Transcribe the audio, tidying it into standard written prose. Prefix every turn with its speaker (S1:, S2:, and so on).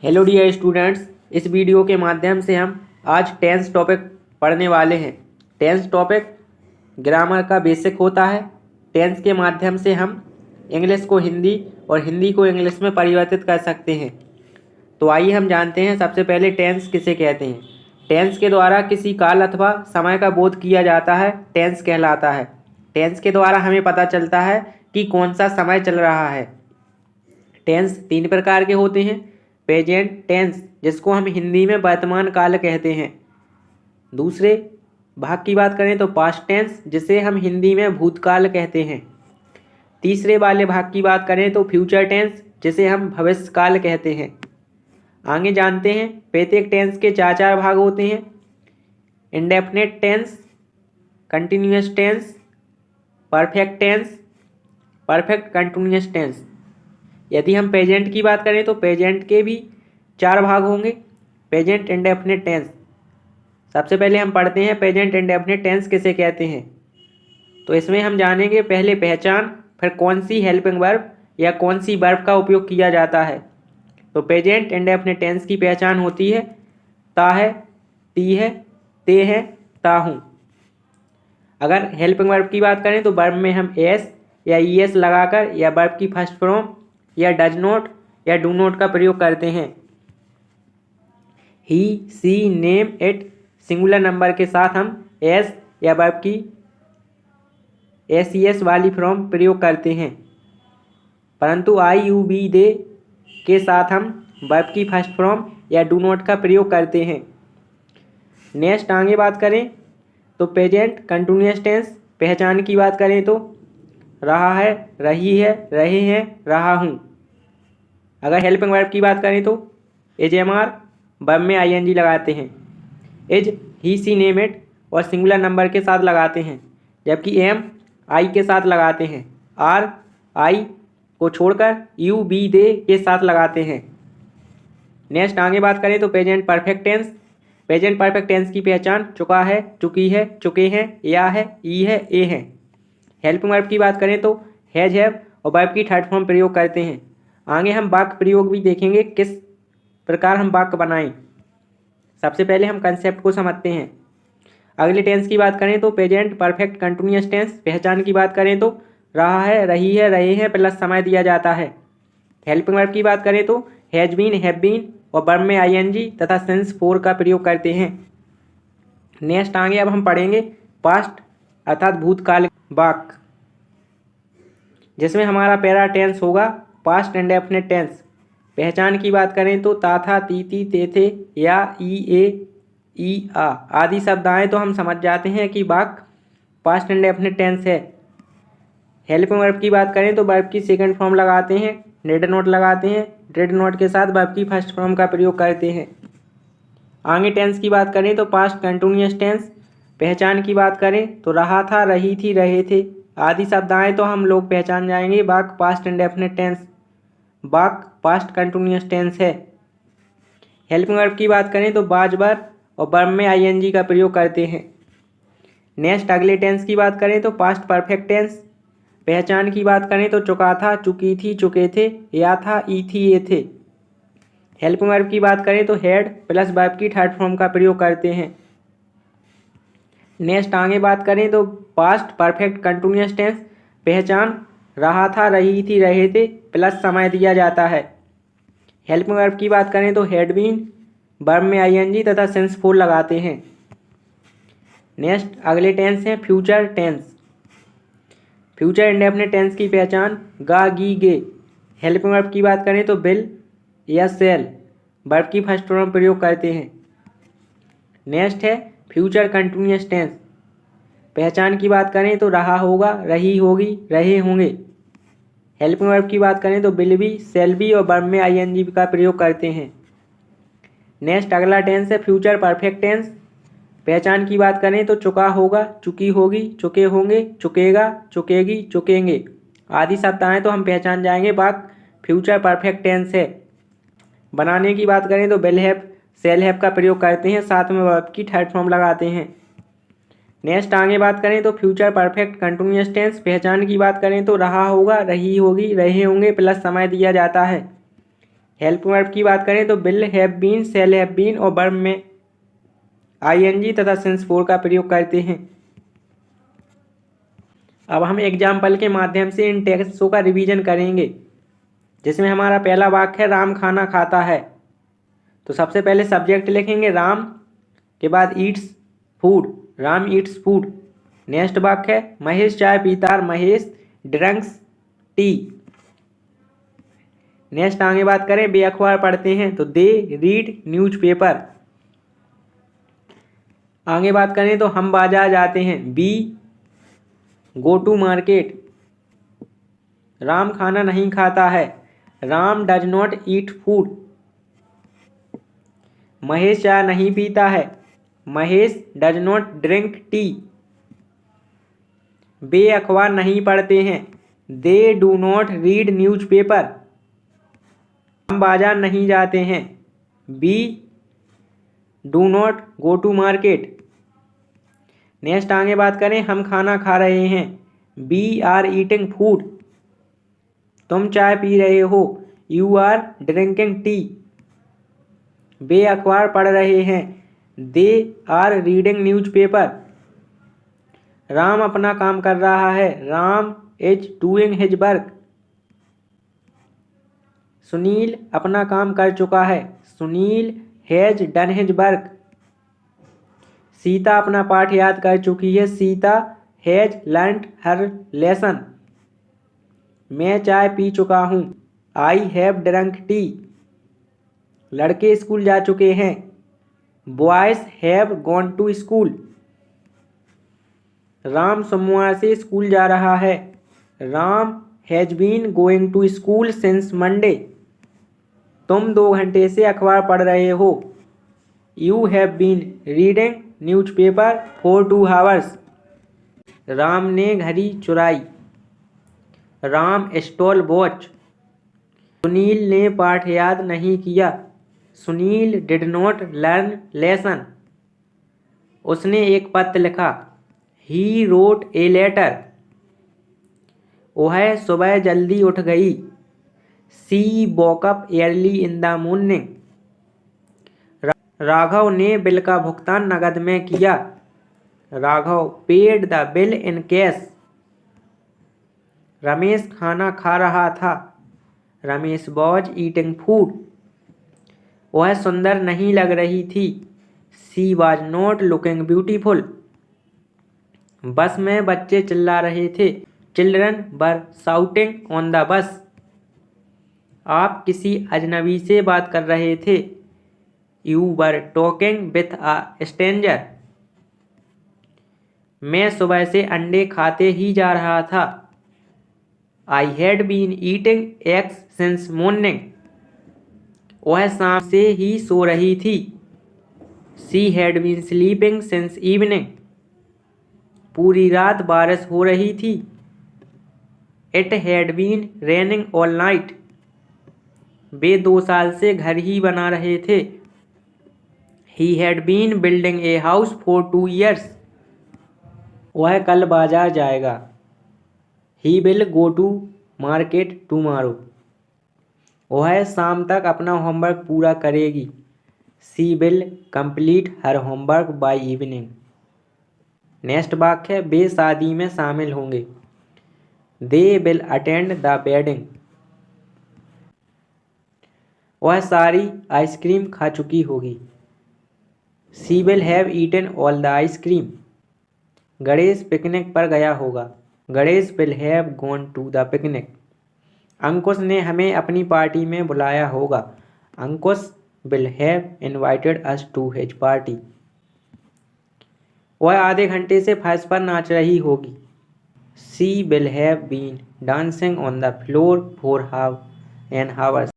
S1: Hello dear students, इस video के माध्यम से हम आज टेंस टॉपिक पढ़ने वाले हैं। टेंस टॉपिक ग्रामर का बेसिक होता है। टेंस के माध्यम से हम इंग्लिश को हिंदी और हिंदी को इंग्लिश में परिवर्तित कर सकते हैं। तो आइए हम जानते हैं सबसे पहले टेंस किसे कहते हैं। टेंस के द्वारा किसी काल अथवा समय का बोध किया जाता है, टेंस कहलाता है। टेंस के द्वारा हमें पता चलता है कि कौन सा समय चल रहा है। टेंस 3 प्रकार के होते हैं। प्रेजेंट टेंस, जिसको हम हिंदी में वर्तमान काल कहते हैं। दूसरे भाग की बात करें तो पास्ट टेंस, जिसे हम हिंदी में भूतकाल कहते हैं। तीसरे वाले भाग की बात करें तो फ्यूचर टेंस, जिसे हम भविष्यकाल कहते हैं। आगे जानते हैं प्रत्येक टेंस के चार भाग होते हैं। Indefinite tense, continuous tense, perfect tense, perfect continuous tense. यदि हम प्रेजेंट की बात करें तो प्रेजेंट के भी 4 भाग होंगे। प्रेजेंट इंडेफिनिट टेंस, सबसे पहले हम पढ़ते हैं प्रेजेंट इंडेफिनिट टेंस किसे कहते हैं। तो इसमें हम जानेंगे पहले पहचान, फिर कौन सी हेल्पिंग वर्ब या कौन सी वर्ब का उपयोग किया जाता है। तो प्रेजेंट इंडेफिनिट टेंस की पहचान होती है ता है, ती है, ते है, ता हूँ। अगर हेल्पिंग वर्ब की बात करें तो वर्ब में हम एस या ई एस लगाकर या वर्ब की फर्स्ट फॉर्म या डज नॉट या डू नॉट का प्रयोग करते हैं। ही, she, name, it singular number के साथ हम एस या वर्ब की एस ई एस वाली फॉर्म प्रयोग करते हैं, परंतु आई, यू, बी, दे के साथ हम वर्ब की फर्स्ट फॉर्म या डू नॉट का प्रयोग करते हैं। नेक्स्ट आगे बात करें तो प्रेजेंट कंटिन्यूअस टेंस, पहचान की बात करें तो रहा है, रही है, रहे हैं, रहा हूँ। अगर हेल्पिंग वर्ब की बात करें तो इज, एम, आर, वर्ब में आई एन जी लगाते हैं। Is, he, she, name, it और सिंगुलर नंबर के साथ लगाते हैं, जबकि एम आई के साथ लगाते हैं। आर, आई को छोड़कर यू, बी, दे के साथ लगाते हैं। नेक्स्ट आगे बात करें तो present perfect tense, present perfect tense की पहचान चुका है, चुकी है, चुके हैं, या है, ई है, ए है। हेल्पिंग वर्ब की बात करें तो हैज, हैव और वर्ब की थर्ड फॉर्म प्रयोग करते हैं। आगे हम वाक्य प्रयोग भी देखेंगे, किस प्रकार हम वाक्य बनाएं। सबसे पहले हम कंसेप्ट को समझते हैं। अगले टेंस की बात करें तो प्रेजेंट परफेक्ट कंटिन्यूअस टेंस, पहचान की बात करें तो रहा है, रही है, रहे हैं प्लस समय दिया जाता है। हेल्पिंग वर्ब की बात करें तो हैज बीन, हैव बीन और वर्ब में आई एन जी तथा सिंस फोर का प्रयोग करते हैं। नेक्स्ट आगे अब हम पढ़ेंगे पास्ट अर्थात भूतकाल वाक्य, जिसमें हमारा पहला टेंस होगा पास्ट इंडेफिनिट टेंस। पहचान की बात करें तो ता था, ती थी, ते थे, या, ई, ए, ई, आ आदि शब्द आए तो हम समझ जाते हैं कि वाक्य पास्ट इंडेफिनिट टेंस है। हेल्पिंग वर्ब की बात करें तो वर्ब की सेकंड फॉर्म लगाते हैं, डिड नॉट लगाते हैं, डिड नॉट के साथ वर्ब की फर्स्ट फॉर्म का प्रयोग करते हैं। आगे टेंस की बात करें तो पास्ट कंटिन्यूअस टेंस, पहचान की बात करें तो रहा था, रही थी, रहे थे आदि शब्द आए तो हम लोग पहचान जाएंगे वाक्य पास्ट इंडेफिनिट टेंस, वाक्य पास्ट कंटिन्यूअस टेंस है। हेल्पिंग वर्ब की बात करें तो वाज, वर और वर्ब में आई एन जी का प्रयोग करते हैं। नेक्स्ट अगले टेंस की बात करें तो पास्ट परफेक्ट टेंस, पहचान की बात करें तो चुका था, चुकी थी, चुके थे, या था, ई थी, ये थे। हेल्पिंग वर्ब की बात करें तो हैड प्लस वर्ब की थर्ड फॉर्म का प्रयोग करते हैं। नेक्स्ट आगे बात करें तो पास्ट परफेक्ट कंटिन्यूअस टेंस, पहचान रहा था, रही थी, रहे थे प्लस समय दिया जाता है। हेल्पिंग वर्ब की बात करें तो हैड बीन, वर्ब में आई एन जी तथा सिंस फोर लगाते हैं। नेक्स्ट अगले टेंस है future tense, future indefinite tense की पहचान गा, गी, गे। हेल्पिंग वर्ब की बात करें तो विल या सेल, वर्ब की फर्स्ट फॉर्म प्रयोग करते हैं। नेक्स्ट है फ्यूचर कंटिन्यूअस टेंस, पहचान की बात करें तो रहा होगा, रही होगी, रहे होंगे। हेल्पिंग वर्ब की बात करें तो विल बी, सेल बी और वर्ब में आई एन जी का प्रयोग करते हैं। नेक्स्ट अगला टेंस है फ्यूचर परफेक्ट टेंस, पहचान की बात करें तो चुका होगा, चुकी होगी, चुके होंगे, चुकेगा, चुकेगी, चुकेंगे आदि शब्द आए तो हम पहचान जाएंगे वाक्य फ्यूचर परफेक्ट टेंस है। बनाने की बात करें तो विल हैव, सेल हैव का प्रयोग करते हैं, साथ में वर्ब की थर्ड फॉर्म लगाते हैं। नेक्स्ट आगे बात करें तो फ्यूचर परफेक्ट कंटिन्यूअस टेंस, पहचान की बात करें तो रहा होगा, रही होगी, रहे होंगे प्लस समय दिया जाता है। हेल्पिंग वर्ब की बात करें तो will have been, shall have been और वर्ब में आईएनजी तथा सिंस फोर का प्रयोग करते हैं। अब हम एग्जाम्पल के माध्यम से इन टेक्स्टों का रिवीजन करेंगे, जिसमें हमारा पहला वाक्य है राम खाना खाता है। तो सबसे पहले सब्जेक्ट लिखेंगे राम, के बाद Yeats food, Ram Yeats food. Next वाक्य है महेश चाय पीता है, महेश ड्रिंक्स टी। नेक्स्ट आगे बात करें वे अखबार पढ़ते हैं, तो दे रीड न्यूज़पेपर। आगे बात करें तो हम बाजार जाते हैं, we go to market. Ram खाना नहीं खाता है, Ram does not eat food. Mahesh चाय नहीं पीता है, Mahesh does not drink tea. वे अखबार नहीं पढ़ते हैं, they do not read newspaper. हम बाजार नहीं जाते हैं, we do not go to market. Next आगे बात करें हम खाना खा रहे हैं, वी आर ईटिंग फूड। तुम चाय पी रहे हो, यू आर ड्रिंकिंग टी। वे अखबार पढ़ रहे हैं, they are reading newspaper. Ram अपना काम कर रहा है, Ram is doing his work. Sunil अपना काम कर चुका है, Sunil has done his work. Sita अपना पाठ याद कर चुकी है, Sita has learned her lesson. मैं चाय पी चुका हूँ, आई हैव ड्रंक टी। लड़के स्कूल जा चुके हैं, boys have gone to school. Ram सोमवार से स्कूल जा रहा है, Ram has been going to school since Monday. तुम 2 घंटे से अखबार पढ़ रहे हो, you have been reading newspaper for 2 hours. Ram ने घड़ी चुराई, राम स्टोल वॉच। सुनील ने पाठ याद नहीं किया, Sunil did not learn lesson. उसने एक पत्र लिखा, ही रोट ए लेटर। वह सुबह जल्दी उठ गई, she woke up early in the morning. Raghav ने बिल का भुगतान नकद में किया, Raghav paid the bill in cash. Ramesh खाना खा रहा था, रमेश वॉज ईटिंग फूड। वह सुंदर नहीं लग रही थी, she was not looking beautiful. Bus में बच्चे चिल्ला रहे थे, children were shouting on the bus. आप किसी अजनबी से बात कर रहे थे, you were talking with a stranger. मैं सुबह से अंडे खाते ही जा रहा था, I had been eating eggs since morning. वह शाम से ही सो रही थी, she had been sleeping since evening. पूरी रात बारिश हो रही थी, it had been raining all night. वे 2 साल से घर ही बना रहे थे, he had been building a house for 2 years। वह कल बाजार जाएगा, he will go to market tomorrow. वह शाम तक अपना होमवर्क पूरा करेगी, she will complete her homework by evening. Next वाक्य वे शादी में शामिल होंगे, they will attend the wedding. वह सारी आइसक्रीम खा चुकी होगी, she will have eaten all the ice cream. Ganesh picnic पर गया होगा, Ganesh will have gone to the picnic. Ankush ने हमें अपनी पार्टी में बुलाया होगा, Ankush will have invited us to his party. वह आधे घंटे से फर्श पर नाच रही होगी, she will have been dancing on the floor for half an our.